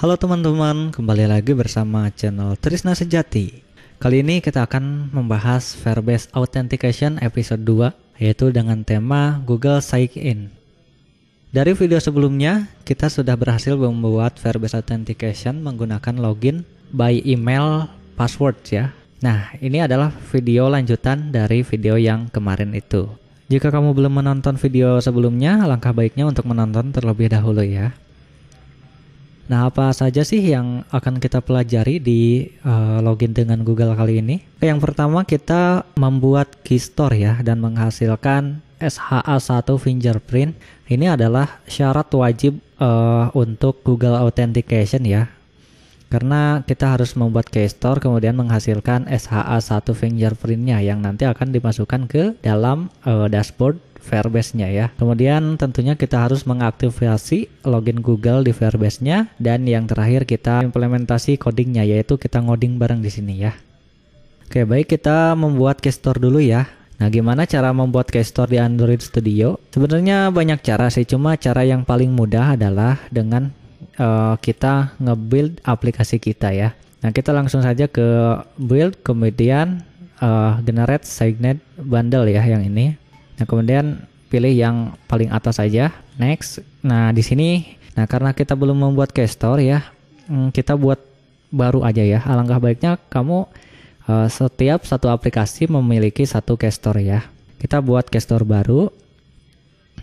Halo teman-teman, kembali lagi bersama channel Trisna Sejati. Kali ini kita akan membahas Firebase Authentication episode 2, yaitu dengan tema Google Sign-in. Dari video sebelumnya, kita sudah berhasil membuat Firebase Authentication menggunakan login by email password ya. Nah, ini adalah video lanjutan dari video yang kemarin itu. Jika kamu belum menonton video sebelumnya, alangkah baiknya untuk menonton terlebih dahulu ya. Nah, apa saja sih yang akan kita pelajari di login dengan Google kali ini? Yang pertama, kita membuat key store ya dan menghasilkan SHA-1 fingerprint. Ini adalah syarat wajib untuk Google Authentication ya. Karena kita harus membuat key store kemudian menghasilkan SHA-1 fingerprintnya yang nanti akan dimasukkan ke dalam dashboard Firebase-nya ya. Kemudian tentunya kita harus mengaktifasi login Google di Firebase-nya, dan yang terakhir kita implementasi codingnya, yaitu kita ngoding bareng di sini ya. Oke, baik, kita membuat key store dulu ya. Nah, gimana cara membuat key store di Android Studio? Sebenarnya banyak cara sih, cuma cara yang paling mudah adalah dengan kita nge-build aplikasi kita ya. Nah, kita langsung saja ke build, kemudian generate signet bundle ya yang ini. Nah, kemudian pilih yang paling atas saja, next. Nah, di sini, nah karena kita belum membuat key store ya, kita buat baru aja ya. Alangkah baiknya kamu setiap satu aplikasi memiliki satu key store ya. Kita buat key store baru.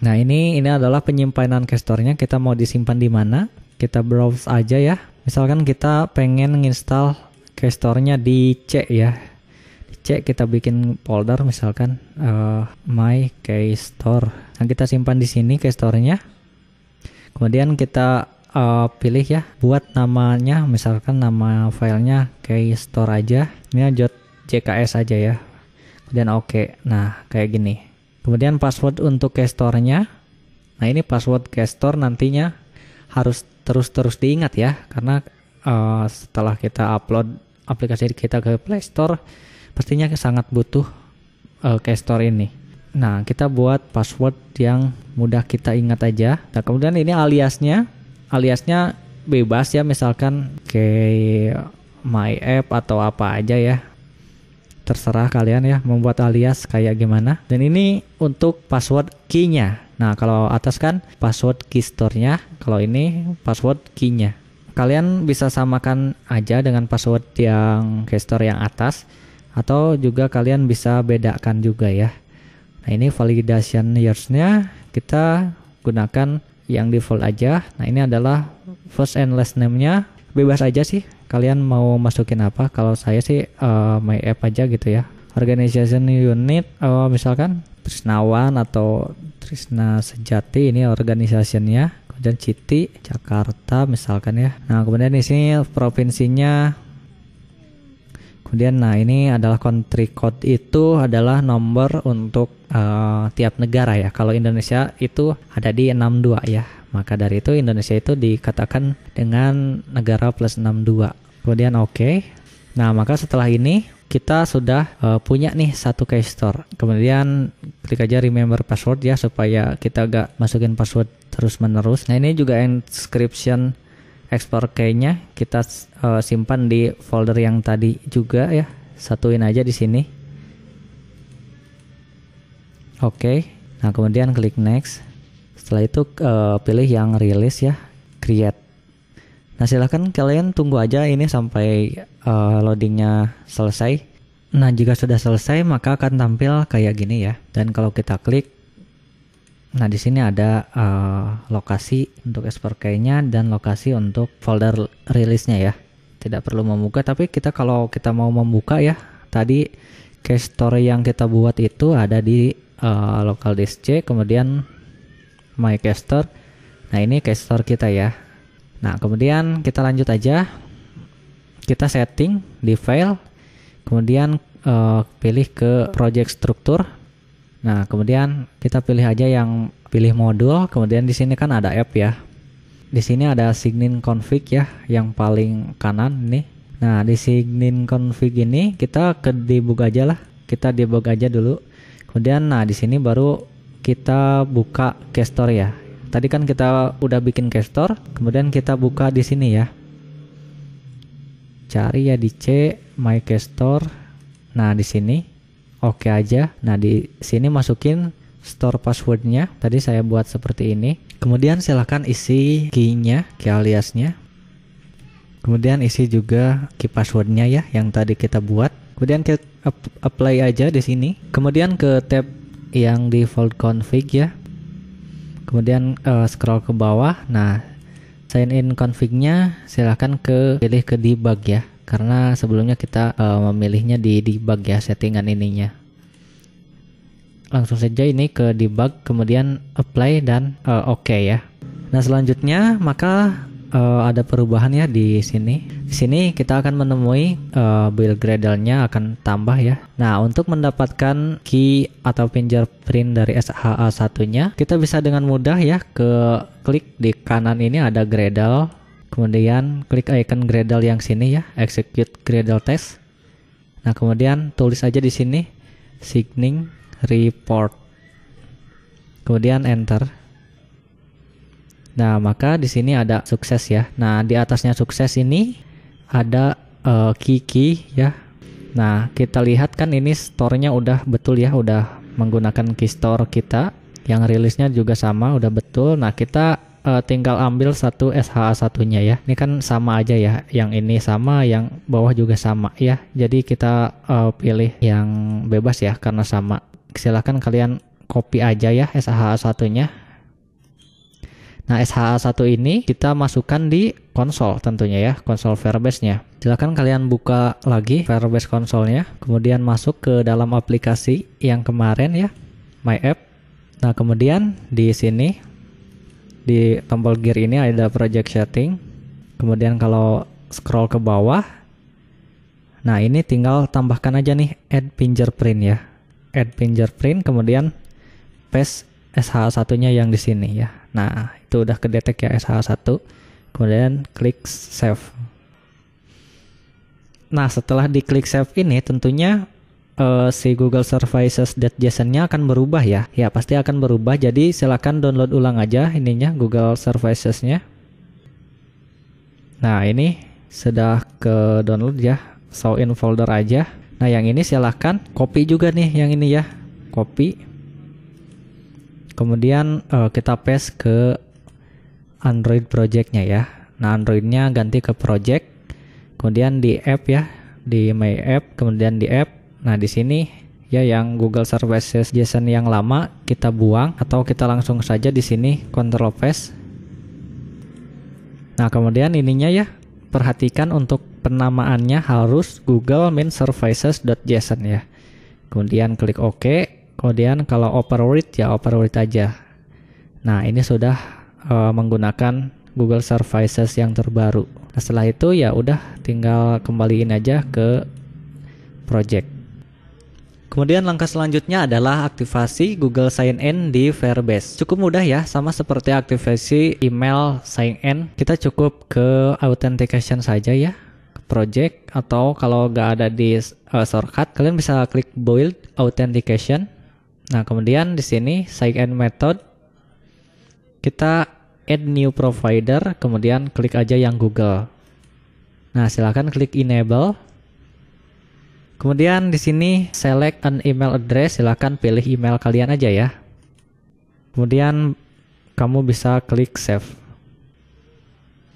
Nah, ini adalah penyimpanan key store-nya. Kita mau disimpan di mana? Kita browse aja ya. Misalkan kita pengen nginstal key store-nya di C ya. C, kita bikin folder misalkan my key store. Nah, kita simpan di sini key store-nya. Kemudian kita pilih ya, buat namanya, misalkan nama filenya key store aja. Ini .jks aja ya. Kemudian oke. Nah, kayak gini. Kemudian password untuk key store-nya. Nah, ini password key store nantinya harus terus diingat ya, karena setelah kita upload aplikasi kita ke Play Store, pastinya sangat butuh key store ini. Nah, kita buat password yang mudah kita ingat aja. Nah, kemudian ini aliasnya bebas ya, misalkan kayak my app atau apa aja ya. Terserah kalian ya membuat alias kayak gimana. Dan ini untuk password key-nya. Nah, kalau atas kan password key store-nya, kalau ini password key-nya. Kalian bisa samakan aja dengan password yang key store yang atas, atau juga kalian bisa bedakan juga ya. Nah, ini validation years-nya kita gunakan yang default aja. Nah, ini adalah first and last name-nya bebas aja sih, kalian mau masukin apa. Kalau saya sih my app aja gitu ya. Organization unit misalkan Trisnawan atau Trisna Sejati, ini organisationnya. Kemudian Citi Jakarta misalkan ya. Nah, kemudian di sini provinsinya. Kemudian nah, ini adalah country code, itu adalah nomor untuk tiap negara ya. Kalau Indonesia itu ada di 62 ya. Maka dari itu Indonesia itu dikatakan dengan negara plus 62. Kemudian oke. Nah, maka setelah ini kita sudah punya nih satu key store. Kemudian klik aja remember password ya, supaya kita gak masukin password terus menerus. Nah, ini juga encryption export key-nya kita simpan di folder yang tadi juga ya. Satuin aja di sini. Oke. Nah, kemudian klik next. Setelah itu pilih yang release ya, create. Nah, silahkan kalian tunggu aja ini sampai loadingnya selesai. Nah, jika sudah selesai maka akan tampil kayak gini ya. Dan kalau kita klik, nah di sini ada lokasi untuk export key-nya dan lokasi untuk folder release-nya ya. Tidak perlu membuka, tapi kalau kita mau membuka ya, tadi key store yang kita buat itu ada di local disk C, kemudian my key store. Nah, ini key store kita ya. Nah, kemudian kita lanjut aja. Kita setting di file, kemudian pilih ke project struktur. Nah, kemudian kita pilih aja yang pilih modul. Kemudian di sini kan ada app ya. Di sini ada sign-in config ya, yang paling kanan ini. Nah, di sign-in config ini kita ke debug aja lah. Kita debug aja dulu. Kemudian nah di sini baru kita buka key store ya. Tadi kan kita udah bikin key store, kemudian kita buka di sini ya. cari ya di C, My Store. Nah, di sini oke aja. Nah, di sini masukin store passwordnya. Tadi saya buat seperti ini. Kemudian silahkan isi key-nya, key aliasnya. Kemudian isi juga key passwordnya ya, yang tadi kita buat. Kemudian kita apply aja di sini. Kemudian ke tab yang default config ya. Kemudian scroll ke bawah. Nah, sign in config-nya silahkan pilih ke debug ya. Karena sebelumnya kita memilihnya di debug ya, settingan ininya. Langsung saja ini ke debug, kemudian apply dan oke ya. Nah, selanjutnya maka ada perubahan ya di sini. Di sini kita akan menemui build Gradle-nya akan tambah ya. Nah, untuk mendapatkan key atau fingerprint dari SHA-1-nya, kita bisa dengan mudah ya klik di kanan ini ada Gradle. Kemudian klik icon Gradle yang sini ya, execute Gradle test. Nah, kemudian tulis aja di sini signing report. Kemudian enter. Nah, maka di sini ada sukses ya. Nah, di atasnya sukses ini ada key ya. Nah, kita lihat kan ini store-nya udah betul ya, udah menggunakan key store kita. Yang rilisnya juga sama, udah betul. Nah, kita tinggal ambil satu SHA-1-nya ya. Ini kan sama aja ya. Yang ini sama, yang bawah juga sama ya. Jadi kita pilih yang bebas ya karena sama. Silahkan kalian copy aja ya SHA-1-nya. Nah, SHA-1 ini kita masukkan di konsol tentunya ya, konsol Firebase-nya. Silahkan kalian buka lagi Firebase konsolnya, kemudian masuk ke dalam aplikasi yang kemarin ya, My App. Nah, kemudian di sini di tombol gear ini ada project setting. Kemudian kalau scroll ke bawah, nah ini tinggal tambahkan aja nih add fingerprint ya. Add fingerprint, kemudian paste SHA-1-nya yang di sini ya. Nah, itu udah kedetek ya SHA-1. Kemudian klik save. Nah, setelah diklik save ini tentunya si Google Services.json-nya akan berubah ya. Ya, pasti akan berubah. Jadi silakan download ulang aja ininya Google Services-nya. Nah, ini sudah ke download ya. Show in folder aja. Nah, yang ini silahkan copy juga nih yang ini ya. Copy. Kemudian kita paste ke Android project-nya ya. Nah, Android-nya ganti ke project. Kemudian di app ya, di My App, kemudian di app. Nah, di sini ya yang Google Services JSON yang lama kita buang atau kita langsung saja di sini Ctrl paste. Nah, kemudian ininya ya, perhatikan untuk penamaannya harus Google Main Services.json ya. Kemudian klik OK. Kemudian kalau override ya override aja. Nah, ini sudah menggunakan Google Services yang terbaru. Nah, setelah itu ya udah tinggal kembaliin aja ke project. Kemudian langkah selanjutnya adalah aktivasi Google Sign In di Firebase. Cukup mudah ya, sama seperti aktivasi email sign in. Kita cukup ke authentication saja ya, ke project, atau kalau nggak ada di shortcut, kalian bisa klik build authentication. Nah, kemudian di sini sign in method kita add new provider, kemudian klik aja yang Google. Nah, silakan klik enable. Kemudian di sini select an email address, silakan pilih email kalian aja ya. Kemudian kamu bisa klik save.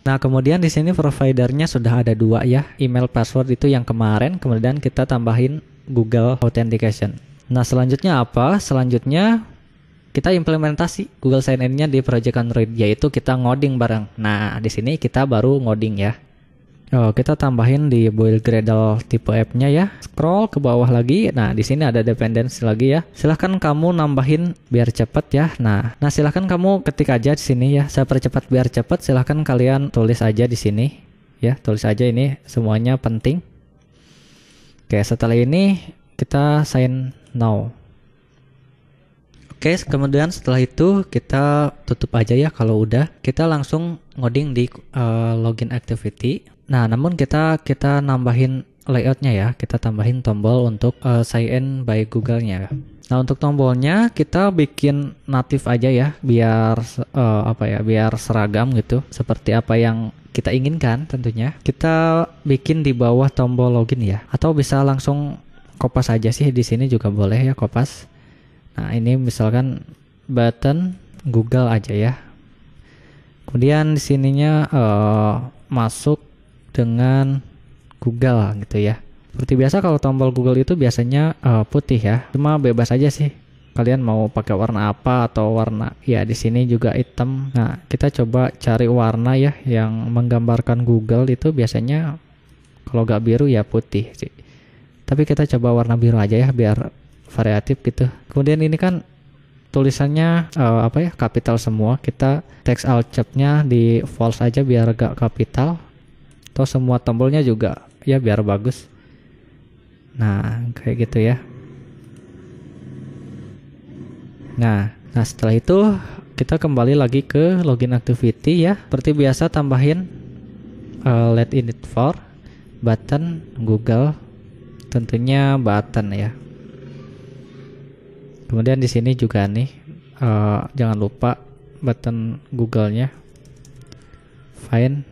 Nah, kemudian di sini providernya sudah ada dua ya, email password itu yang kemarin, kemudian kita tambahin Google Authentication. Nah, selanjutnya apa? Selanjutnya kita implementasi Google Sign In-nya di project Android, yaitu kita ngoding bareng. Nah, di sini kita baru ngoding ya. Kita tambahin di build Gradle tipe app-nya ya. Scroll ke bawah lagi. Nah, di sini ada dependency lagi ya. Silahkan kamu nambahin biar cepet ya. Nah, silahkan kamu ketik aja di sini ya. Saya percepat biar cepet. Silahkan kalian tulis aja di sini ya. Tulis aja ini semuanya penting. Oke, setelah ini kita sign now. Oke, kemudian setelah itu kita tutup aja ya. Kalau udah, kita langsung ngoding di login activity. Nah, namun kita nambahin layoutnya ya, kita tambahin tombol untuk sign in by Google-nya. Nah, untuk tombolnya kita bikin natif aja ya, biar biar seragam gitu, seperti apa yang kita inginkan tentunya. Kita bikin di bawah tombol login ya, atau bisa langsung kopas aja sih, di sini juga boleh ya kopas. Nah, ini misalkan button Google aja ya. Kemudian di sininya masuk dengan Google gitu ya. Seperti biasa kalau tombol Google itu biasanya putih ya. Cuma bebas aja sih. Kalian mau pakai warna apa atau warna ya, di sini juga hitam. Nah, kita coba cari warna ya yang menggambarkan Google itu biasanya kalau nggak biru ya putih sih. Tapi kita coba warna biru aja ya biar variatif gitu. Kemudian ini kan tulisannya kapital semua. Kita text alt tab-nya di false aja biar gak kapital. Atau semua tombolnya juga ya biar bagus. Nah, kayak gitu ya. Nah, setelah itu kita kembali lagi ke login activity ya. Seperti biasa tambahin let init for button Google, tentunya button ya. Kemudian di sini juga nih jangan lupa button Google-nya. Find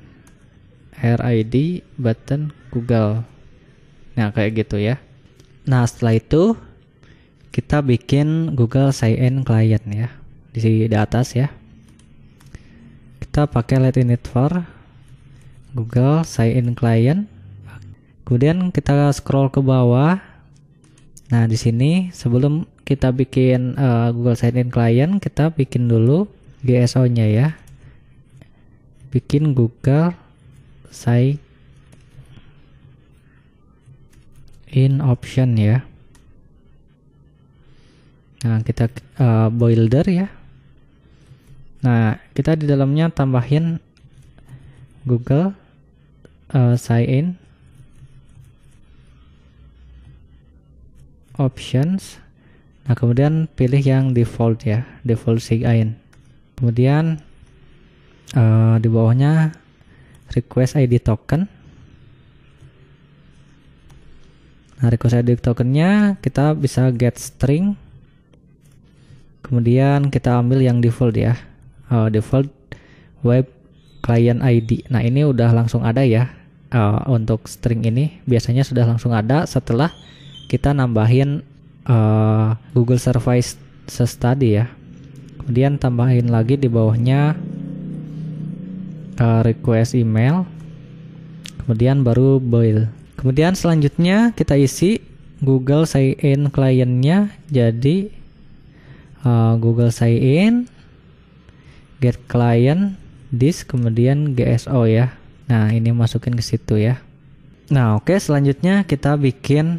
RID button Google. Nah, kayak gitu ya. Nah, setelah itu kita bikin Google Sign In Client ya. Di atas ya. Kita pakai let init for Google Sign In Client. Kemudian kita scroll ke bawah. Nah, di sini sebelum kita bikin Google Sign In Client, kita bikin dulu GSO-nya ya. Bikin Google Sign In option ya. Nah, kita builder ya. Nah, kita di dalamnya tambahin Google Sign In options. Nah, kemudian pilih yang default ya, default sign in. Kemudian di bawahnya request ID token. Nah, request ID tokennya kita bisa get string. Kemudian kita ambil yang default ya, default web client ID. Nah, ini udah langsung ada ya. Untuk string ini biasanya sudah langsung ada setelah kita nambahin Google Services tadi ya. Kemudian tambahin lagi di bawahnya request email, kemudian baru build. Kemudian selanjutnya kita isi Google Sign In client-nya jadi Google Sign In get client this, kemudian GSO ya. Nah, ini masukin ke situ ya. Nah, oke, selanjutnya kita bikin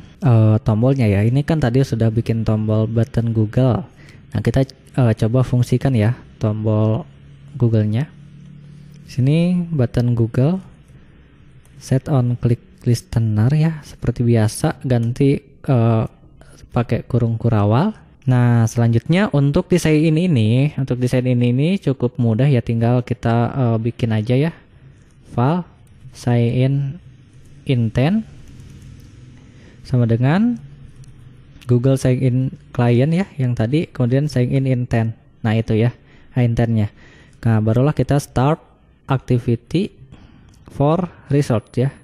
tombolnya ya. Ini kan tadi sudah bikin tombol button Google. Nah, kita coba fungsikan ya tombol Google-nya. Sini button Google, set on click listener ya, seperti biasa ganti pakai kurung kurawal. Nah, selanjutnya untuk desain ini cukup mudah ya, tinggal kita bikin aja ya. File sign in intent sama dengan Google Sign In Client ya yang tadi, kemudian sign in intent. Nah, itu ya intentnya. Nah, barulah kita start activity for result ya.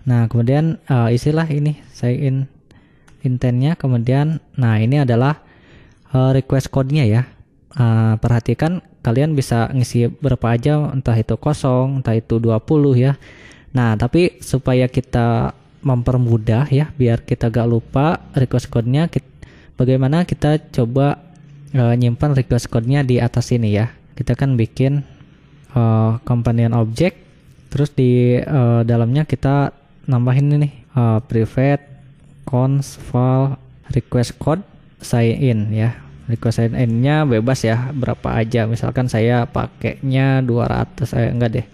Nah, kemudian isilah ini sign in intentnya. Kemudian nah, ini adalah request code-nya ya. Perhatikan kalian bisa ngisi berapa aja, entah itu 0, entah itu 20 ya. Nah, tapi supaya kita mempermudah ya, biar kita gak lupa request code-nya, bagaimana kita coba nyimpan request code-nya di atas ini ya. Kita kan bikin companion object, terus di dalamnya kita nambahin ini private const file request code sign in ya. Request sign in-nya bebas ya, berapa aja. Misalkan saya pakainya 200, enggak deh,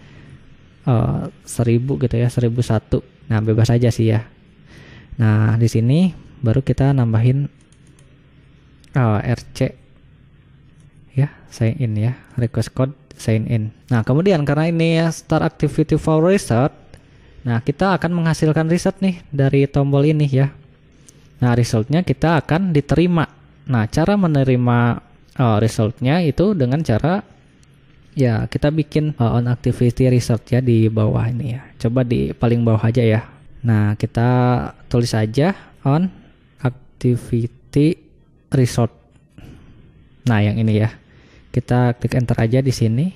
1000 gitu ya, 1001. Nah, bebas aja sih ya. Nah, di sini baru kita nambahin RC ya, sign in ya, request code sign in. Nah, kemudian karena ini ya start activity for research, Nah, kita akan menghasilkan result nih dari tombol ini ya. Nah, resultnya kita akan diterima. Nah, cara menerima resultnya itu dengan cara ya kita bikin on activity result ya di bawah ini ya. Coba di paling bawah aja ya. Nah, kita tulis aja on activity result. Nah, yang ini ya. Kita klik enter aja di sini.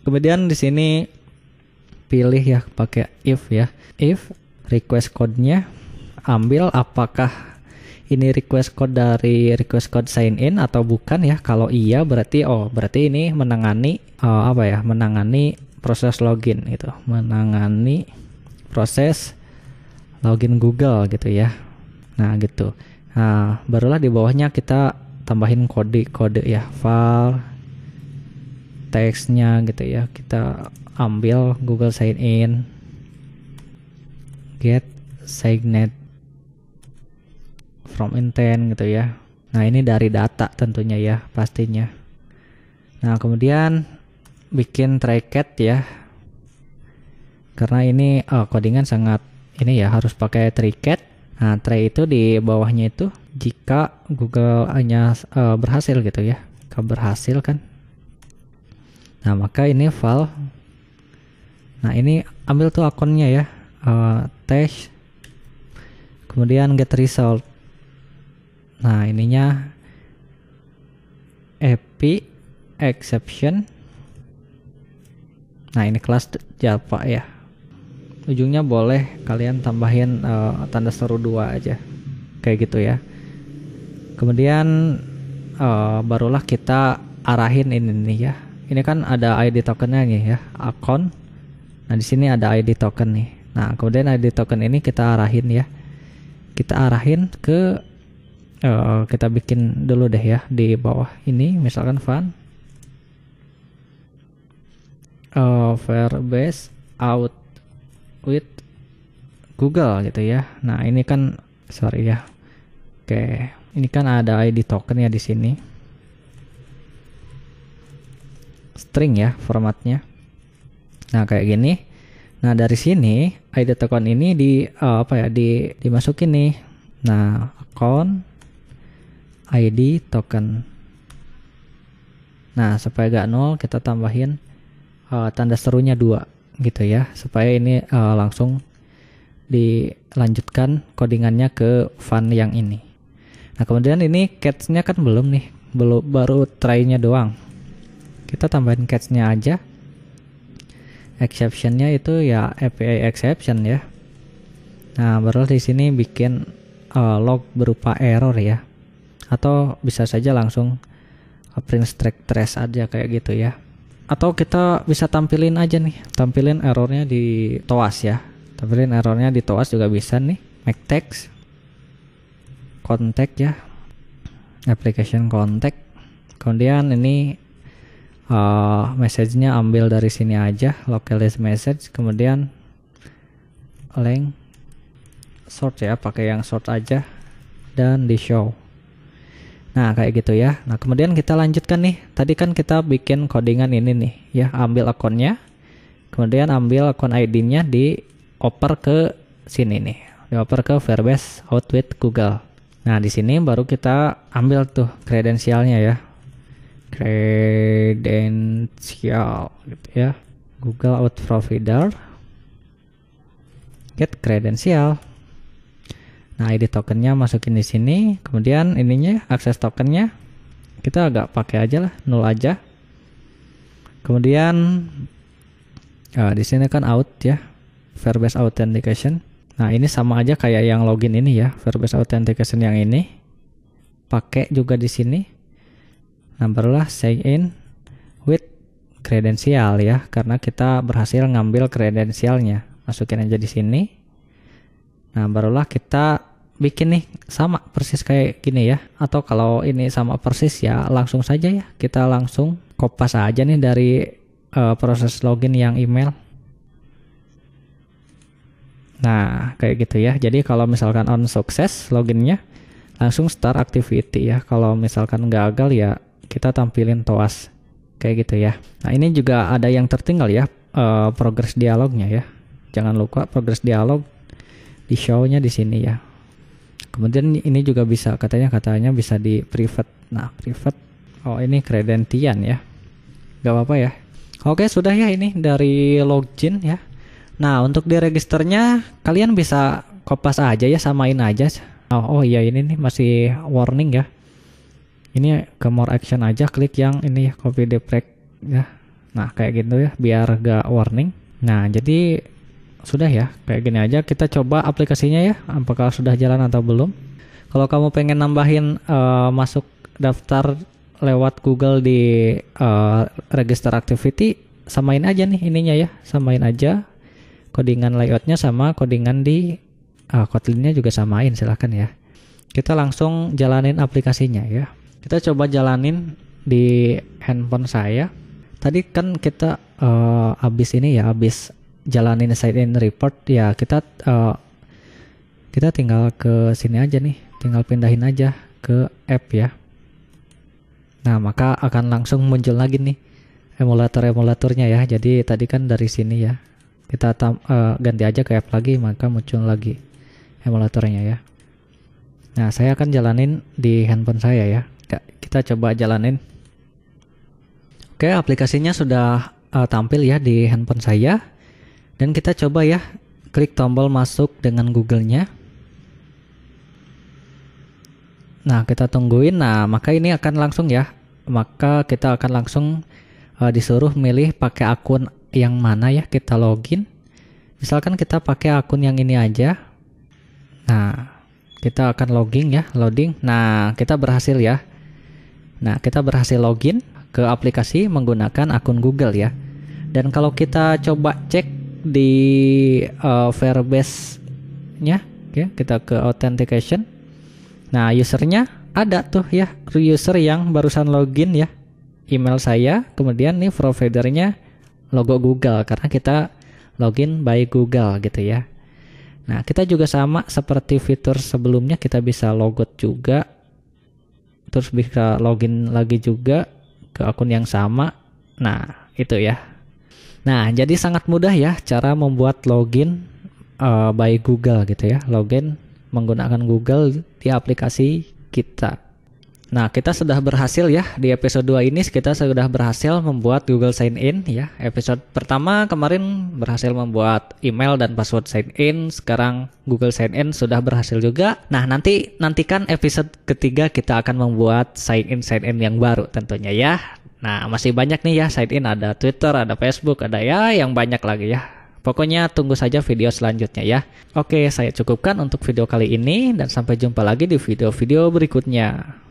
Kemudian di sini pilih ya pakai if ya. If request code-nya ambil apakah ini request code dari request code sign in atau bukan ya. Kalau iya berarti berarti ini menangani menangani proses login gitu. Menangani proses login Google gitu ya. Nah, gitu. Nah, barulah di bawahnya kita tambahin kode ya, file teksnya gitu ya. Kita ambil Google sign in, get signed from intent gitu ya. Nah, ini dari data tentunya ya pastinya. Nah, kemudian bikin try cat ya, karena ini codingan sangat ini ya, harus pakai try cat. Nah, try itu di bawahnya itu jika Google hanya berhasil gitu ya. Jika berhasil kan. Nah, maka ini file. Nah, ini ambil tuh akunnya ya. Test. Kemudian get result. Nah, ininya API exception. Nah, ini kelas Java ya. Ujungnya boleh kalian tambahin tanda seru 2 aja. Kayak gitu ya. Kemudian barulah kita arahin ini nih ya. Ini kan ada ID tokennya nih ya, akun. Nah, di sini ada ID token nih. Nah, kemudian ID token ini kita arahin ya. Kita arahin ke kita bikin dulu deh ya di bawah ini, misalkan fun Firebase out with Google gitu ya. Nah, ini kan sorry ya. Oke, ini kan ada ID token ya di sini. String ya formatnya. Nah, kayak gini. Nah, dari sini ID token ini dimasukin nih. Nah, account ID token. Nah, supaya gak nol kita tambahin tanda serunya 2 gitu ya, supaya ini langsung dilanjutkan codingannya ke fun yang ini. Nah, kemudian ini catch-nya kan belum nih, baru try-nya doang. Kita tambahin catch-nya aja. Exception-nya itu ya API exception ya. Nah, baru di sini bikin log berupa error ya. Atau bisa saja langsung print strike trace aja kayak gitu ya. Atau kita bisa tampilin aja nih, tampilin errornya di TOAS ya. Tampilin errornya di TOAS juga bisa nih. Make text contact ya, application contact. Kemudian ini message-nya ambil dari sini aja, localist message. Kemudian length sort ya, pakai yang sort aja dan di show. Nah, kayak gitu ya. Nah, kemudian kita lanjutkan nih. Tadi kan kita bikin codingan ini nih ya, ambil akunnya. Kemudian ambil akun ID-nya dioper ke sini nih. Dioper ke Firebase out with Google. Nah, di sini baru kita ambil tuh kredensialnya ya. Kredensial gitu ya. Google out provider. Get kredensial. Nah, ID tokennya masukin di sini, kemudian ininya akses tokennya kita agak pakai aja lah, 0 aja. Kemudian di sini kan out ya, Firebase authentication. Nah, ini sama aja kayak yang login ini ya, Firebase authentication yang ini. Pakai juga di sini. Nah, barulah sign in with kredensial ya, karena kita berhasil ngambil kredensialnya. Masukin aja di sini. Nah, barulah kita bikin nih sama persis kayak gini ya. Atau kalau ini sama persis ya langsung saja ya. Kita langsung kopas aja nih dari proses login yang email. Nah, kayak gitu ya. Jadi kalau misalkan on sukses loginnya, langsung start activity ya. Kalau misalkan gagal ya kita tampilin TOAS. Kayak gitu ya. Nah, ini juga ada yang tertinggal ya, progress dialognya ya. Jangan lupa progress dialog di show-nya di sini ya. Kemudian ini juga bisa katanya bisa di private. Nah, private. Oh, ini credentian ya. Gak apa-apa ya. Oke, sudah ya, ini dari login ya. Nah, untuk di registernya kalian bisa kopas aja ya, samain aja. Oh iya, ini nih masih warning ya. Ini ke more action aja, klik yang ini ya, copy the break ya. Nah, kayak gitu ya, biar gak warning. Nah, jadi sudah ya, kayak gini aja. Kita coba aplikasinya ya, apakah sudah jalan atau belum. Kalau kamu pengen nambahin masuk daftar lewat Google di register activity, samain aja nih ininya ya, samain aja codingan layoutnya sama codingan di Kotlin-nya juga samain, silahkan ya. Kita langsung jalanin aplikasinya ya. Kita coba jalanin di handphone saya. Tadi kan kita habis jalanin sign in report ya, kita tinggal ke sini aja nih, tinggal pindahin aja ke app ya. Nah, maka akan langsung muncul lagi nih emulatornya ya. Jadi tadi kan dari sini ya, kita ganti aja ke app lagi, maka muncul lagi emulatornya ya. Nah, saya akan jalanin di handphone saya ya. Kita coba jalanin. Oke, aplikasinya sudah tampil ya di handphone saya. Dan kita coba ya, klik tombol masuk dengan Google-nya. Nah, kita tungguin. Nah, maka ini akan langsung ya. Maka kita akan langsung disuruh milih pakai akun yang mana ya, kita login. Misalkan kita pakai akun yang ini aja. Nah, kita akan loading. Nah, kita berhasil ya. Nah, kita berhasil login ke aplikasi menggunakan akun Google ya. Dan kalau kita coba cek di Firebase-nya ya, kita ke authentication. Nah, usernya ada tuh ya, user yang barusan login ya, email saya, kemudian nih providernya logo Google karena kita login by Google gitu ya. Nah, kita juga sama seperti fitur sebelumnya, kita bisa logout juga, terus bisa login lagi juga ke akun yang sama. Nah, itu ya. Nah, jadi sangat mudah ya cara membuat login by Google gitu ya, login menggunakan Google di aplikasi kita. Nah, kita sudah berhasil ya di episode 2 ini, kita sudah berhasil membuat Google Sign In ya. Episode pertama kemarin berhasil membuat email dan password sign in, sekarang Google Sign In sudah berhasil juga. Nah, nantikan episode ketiga kita akan membuat sign in yang baru tentunya ya. Nah, masih banyak nih ya sign in, ada Twitter, ada Facebook, ada ya yang banyak lagi ya. Pokoknya tunggu saja video selanjutnya ya. Oke, saya cukupkan untuk video kali ini dan sampai jumpa lagi di video-video berikutnya.